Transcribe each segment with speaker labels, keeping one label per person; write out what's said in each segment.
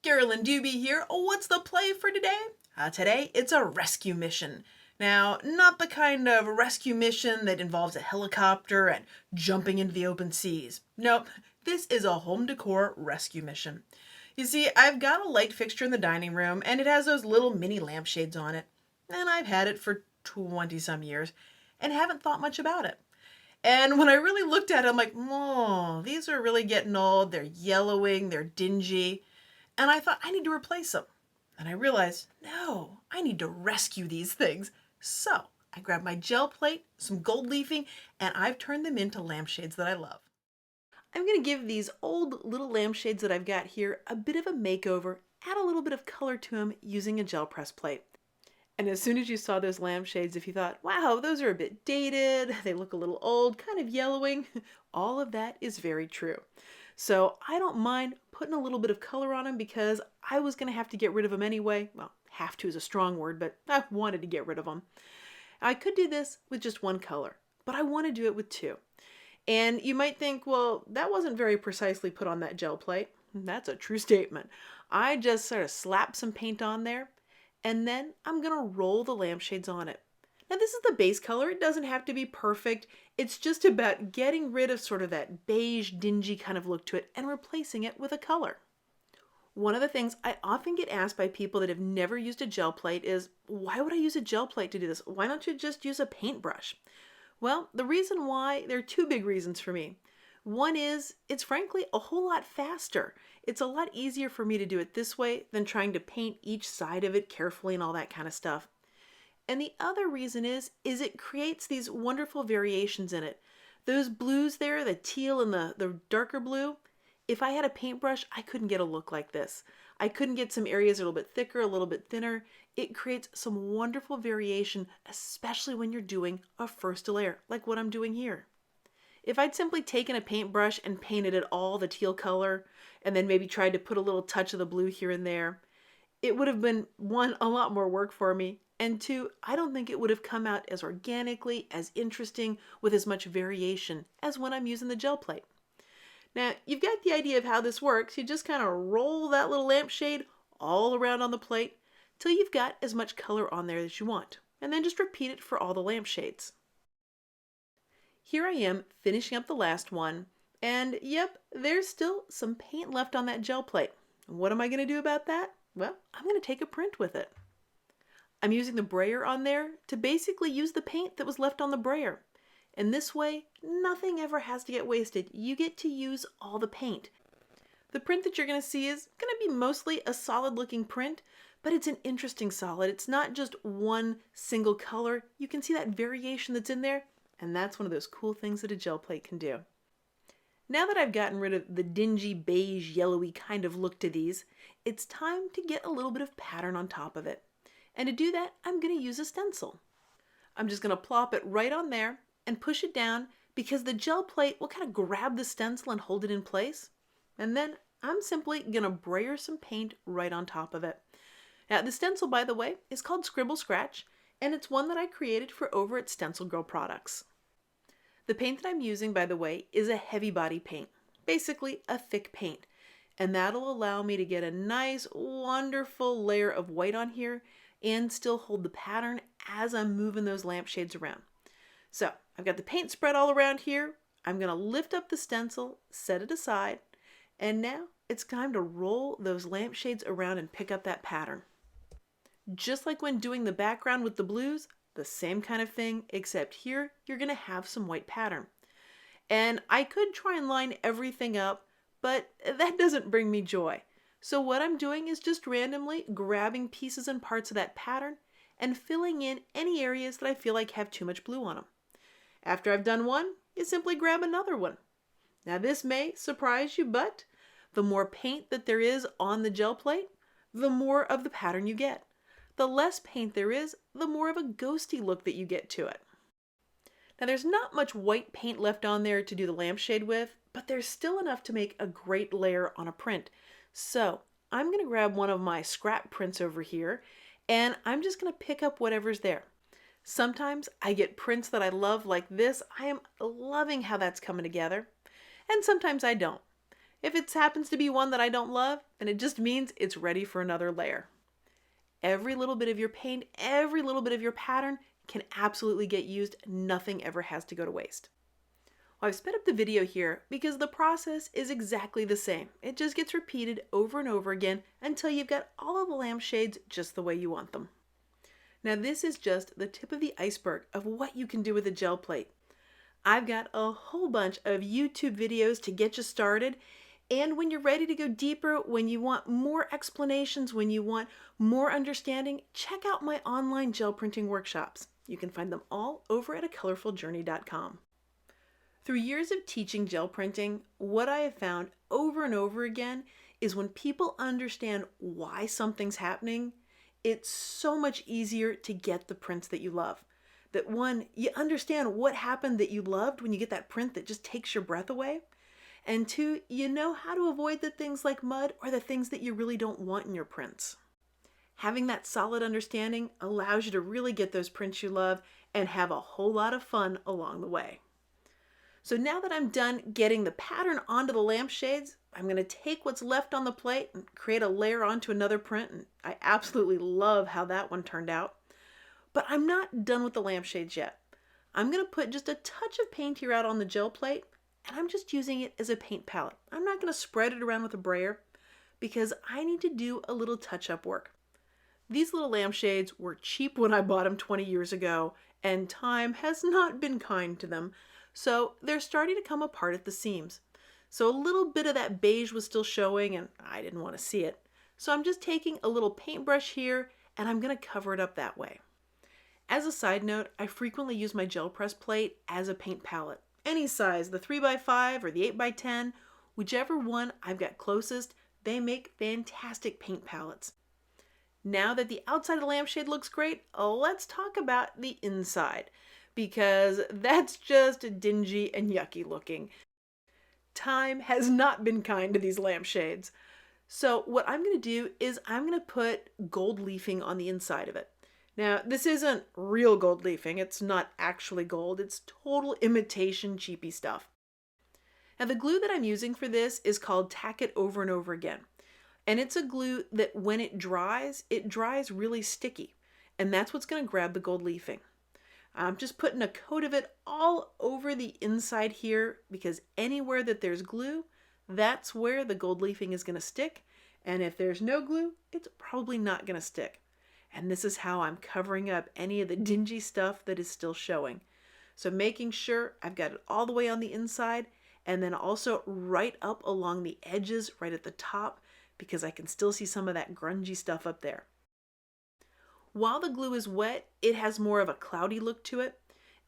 Speaker 1: Carolyn Dube here. What's the play for today? Today, it's a rescue mission. Now, not the kind of rescue mission that involves a helicopter and jumping into the open seas. Nope, this is a home decor rescue mission. You see, I've got a light fixture in the dining room, and it has those little mini lampshades on it. And I've had it for 20-some years, and haven't thought much about it. And when I really looked at it, I'm like, oh, these are really getting old. They're yellowing, they're dingy. And I thought, I need to replace them. And I realized, no, I need to rescue these things. So I grabbed my gel plate, some gold leafing, and I've turned them into lampshades that I love. I'm going to give these old little lampshades that I've got here a bit of a makeover, add a little bit of color to them using a gel press plate. And as soon as you saw those lampshades, if you thought, wow, those are a bit dated, they look a little old, kind of yellowing, all of that is very true. So I don't mind putting a little bit of color on them because I was going to have to get rid of them anyway. Well, have to is a strong word, but I wanted to get rid of them. I could do this with just one color, but I want to do it with two. And you might think, well, that wasn't very precisely put on that gel plate. That's a true statement. I just sort of slapped some paint on there, and then I'm going to roll the lampshades on it. Now this is the base color. It doesn't have to be perfect. It's just about getting rid of sort of that beige, dingy kind of look to it and replacing it with a color. One of the things I often get asked by people that have never used a gel plate is, why would I use a gel plate to do this? Why don't you just use a paintbrush? Well, the reason why, there are two big reasons for me. One is, it's frankly a whole lot faster. It's a lot easier for me to do it this way than trying to paint each side of it carefully and all that kind of stuff. And the other reason is it creates these wonderful variations in it. Those blues there, the teal and the darker blue, if I had a paintbrush, I couldn't get a look like this. I couldn't get some areas a little bit thicker, a little bit thinner. It creates some wonderful variation, especially when you're doing a first layer, like what I'm doing here. If I'd simply taken a paintbrush and painted it all the teal color, and then maybe tried to put a little touch of the blue here and there, it would have been, one, a lot more work for me, and two, I don't think it would have come out as organically, as interesting, with as much variation as when I'm using the gel plate. Now, you've got the idea of how this works. You just kind of roll that little lampshade all around on the plate till you've got as much color on there as you want, and then just repeat it for all the lampshades. Here I am finishing up the last one, and yep, there's still some paint left on that gel plate. What am I going to do about that? Well, I'm going to take a print with it. I'm using the brayer on there to basically use the paint that was left on the brayer. And this way, nothing ever has to get wasted. You get to use all the paint. The print that you're going to see is going to be mostly a solid looking print, but it's an interesting solid. It's not just one single color. You can see that variation that's in there, and that's one of those cool things that a gel plate can do. Now that I've gotten rid of the dingy, beige, yellowy kind of look to these, it's time to get a little bit of pattern on top of it. And to do that, I'm going to use a stencil. I'm just going to plop it right on there and push it down because the gel plate will kind of grab the stencil and hold it in place. And then I'm simply going to brayer some paint right on top of it. Now the stencil, by the way, is called Scribble Scratch, and it's one that I created for over at StencilGirl Products. The paint that I'm using, by the way, is a heavy body paint, basically a thick paint. And that'll allow me to get a nice, wonderful layer of white on here and still hold the pattern as I'm moving those lampshades around. So I've got the paint spread all around here. I'm going to lift up the stencil, set it aside, and now it's time to roll those lampshades around and pick up that pattern. Just like when doing the background with the blues, the same kind of thing, except here you're going to have some white pattern. And I could try and line everything up, but that doesn't bring me joy. So what I'm doing is just randomly grabbing pieces and parts of that pattern and filling in any areas that I feel like have too much blue on them. After I've done one, you simply grab another one. Now this may surprise you, but the more paint that there is on the gel plate, the more of the pattern you get. The less paint there is, the more of a ghosty look that you get to it. Now there's not much white paint left on there to do the lampshade with, but there's still enough to make a great layer on a print. So I'm going to grab one of my scrap prints over here, and I'm just going to pick up whatever's there. Sometimes I get prints that I love like this. I am loving how that's coming together. And sometimes I don't. If it happens to be one that I don't love, then it just means it's ready for another layer. Every little bit of your paint, every little bit of your pattern can absolutely get used. Nothing ever has to go to waste. Well, I've sped up the video here because the process is exactly the same. It just gets repeated over and over again until you've got all of the lampshades just the way you want them. Now this is just the tip of the iceberg of what you can do with a gel plate. I've got a whole bunch of YouTube videos to get you started, and when you're ready to go deeper, when you want more explanations, when you want more understanding, check out my online gel printing workshops. You can find them all over at acolorfuljourney.com. Through years of teaching gel printing, what I have found over and over again is when people understand why something's happening, it's so much easier to get the prints that you love. That one, you understand what happened that you loved when you get that print that just takes your breath away. And two, you know how to avoid the things like mud or the things that you really don't want in your prints. Having that solid understanding allows you to really get those prints you love and have a whole lot of fun along the way. So now that I'm done getting the pattern onto the lampshades, I'm going to take what's left on the plate and create a layer onto another print. And I absolutely love how that one turned out. But I'm not done with the lampshades yet. I'm going to put just a touch of paint here out on the gel plate, and I'm just using it as a paint palette. I'm not going to spread it around with a brayer because I need to do a little touch-up work. These little lampshades were cheap when I bought them 20 years ago, and time has not been kind to them. So they're starting to come apart at the seams. So a little bit of that beige was still showing and I didn't want to see it. So I'm just taking a little paintbrush here and I'm going to cover it up that way. As a side note, I frequently use my gel press plate as a paint palette. Any size, the 3x5 or the 8x10, whichever one I've got closest, they make fantastic paint palettes. Now that the outside of the lampshade looks great, let's talk about the inside, because that's just dingy and yucky looking. Time has not been kind to these lampshades. So what I'm going to do is I'm going to put gold leafing on the inside of it. Now, this isn't real gold leafing. It's not actually gold. It's total imitation cheapy stuff. Now, the glue that I'm using for this is called Tack It Over and Over Again. And it's a glue that when it dries really sticky. And that's what's going to grab the gold leafing. I'm just putting a coat of it all over the inside here because anywhere that there's glue, that's where the gold leafing is going to stick. And if there's no glue, it's probably not going to stick. And this is how I'm covering up any of the dingy stuff that is still showing. So making sure I've got it all the way on the inside and then also right up along the edges, right at the top, because I can still see some of that grungy stuff up there. While the glue is wet, it has more of a cloudy look to it.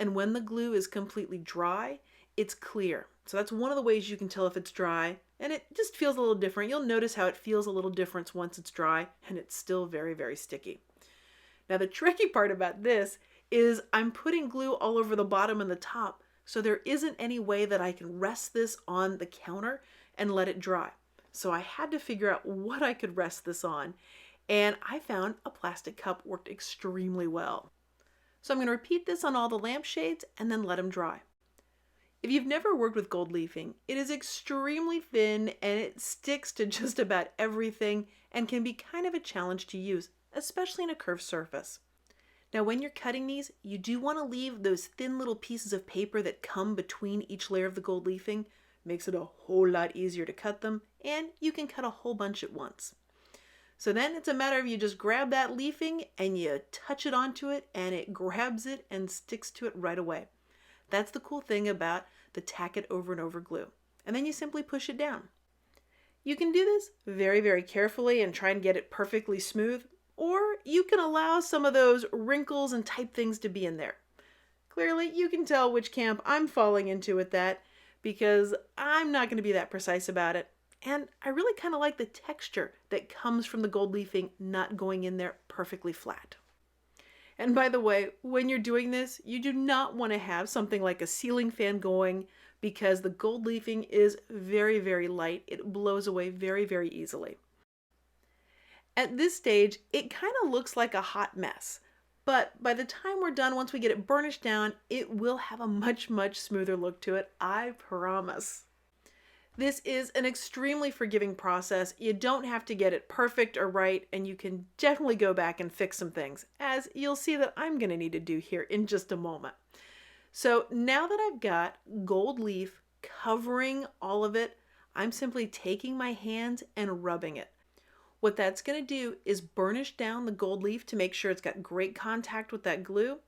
Speaker 1: And when the glue is completely dry, it's clear. So that's one of the ways you can tell if it's dry, and it just feels a little different. You'll notice how it feels a little different once it's dry, and it's still very, very sticky. Now the tricky part about this is I'm putting glue all over the bottom and the top, so there isn't any way that I can rest this on the counter and let it dry. So I had to figure out what I could rest this on, and I found a plastic cup worked extremely well. So I'm going to repeat this on all the lampshades and then let them dry. If you've never worked with gold leafing, it is extremely thin and it sticks to just about everything and can be kind of a challenge to use, especially in a curved surface. Now when you're cutting these, you do want to leave those thin little pieces of paper that come between each layer of the gold leafing. Makes it a whole lot easier to cut them, and you can cut a whole bunch at once. So then it's a matter of you just grab that leafing and you touch it onto it and it grabs it and sticks to it right away. That's the cool thing about the Tack It Over and Over glue. And then you simply push it down. You can do this very, very carefully and try and get it perfectly smooth, or you can allow some of those wrinkles and type things to be in there. Clearly, you can tell which camp I'm falling into with that, because I'm not going to be that precise about it. And I really kind of like the texture that comes from the gold leafing not going in there perfectly flat. And by the way, when you're doing this, you do not want to have something like a ceiling fan going because the gold leafing is very, very light. It blows away very, very easily. At this stage, it kind of looks like a hot mess. But by the time we're done, once we get it burnished down, it will have a much, much smoother look to it, I promise. This is an extremely forgiving process. You don't have to get it perfect or right, and you can definitely go back and fix some things, as you'll see that I'm going to need to do here in just a moment. So now that I've got gold leaf covering all of it, I'm simply taking my hands and rubbing it. What that's going to do is burnish down the gold leaf to make sure it's got great contact with that glue,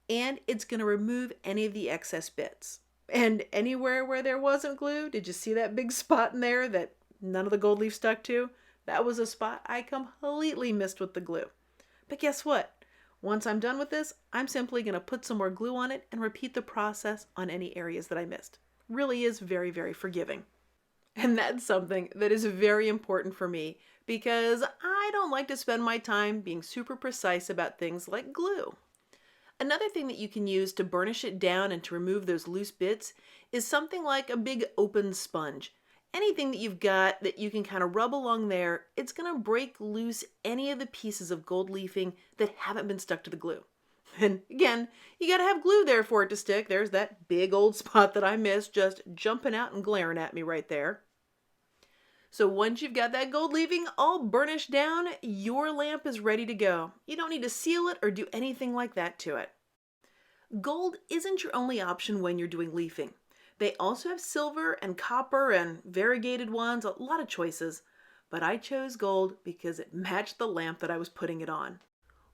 Speaker 1: and it's going to remove any of the excess bits. And anywhere where there wasn't glue, did you see that big spot in there that none of the gold leaf stuck to? That was a spot I completely missed with the glue. But guess what? Once I'm done with this, I'm simply going to put some more glue on it and repeat the process on any areas that I missed. Really is very, very forgiving. And that's something that is very important for me because I don't like to spend my time being super precise about things like glue. Another thing that you can use to burnish it down and to remove those loose bits is something like a big open sponge. Anything that you've got that you can kind of rub along there, it's going to break loose any of the pieces of gold leafing that haven't been stuck to the glue. And again, you got to have glue there for it to stick. There's that big old spot that I missed just jumping out and glaring at me right there. So once you've got that gold leafing all burnished down, your lamp is ready to go. You don't need to seal it or do anything like that to it. Gold isn't your only option when you're doing leafing. They also have silver and copper and variegated ones, a lot of choices. But I chose gold because it matched the lamp that I was putting it on.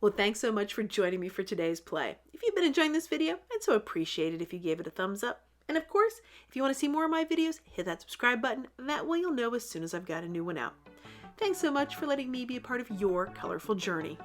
Speaker 1: Well, thanks so much for joining me for today's play. If you've been enjoying this video, I'd so appreciate it if you gave it a thumbs up. And of course, if you want to see more of my videos, hit that subscribe button. That way you'll know as soon as I've got a new one out. Thanks so much for letting me be a part of your colorful journey.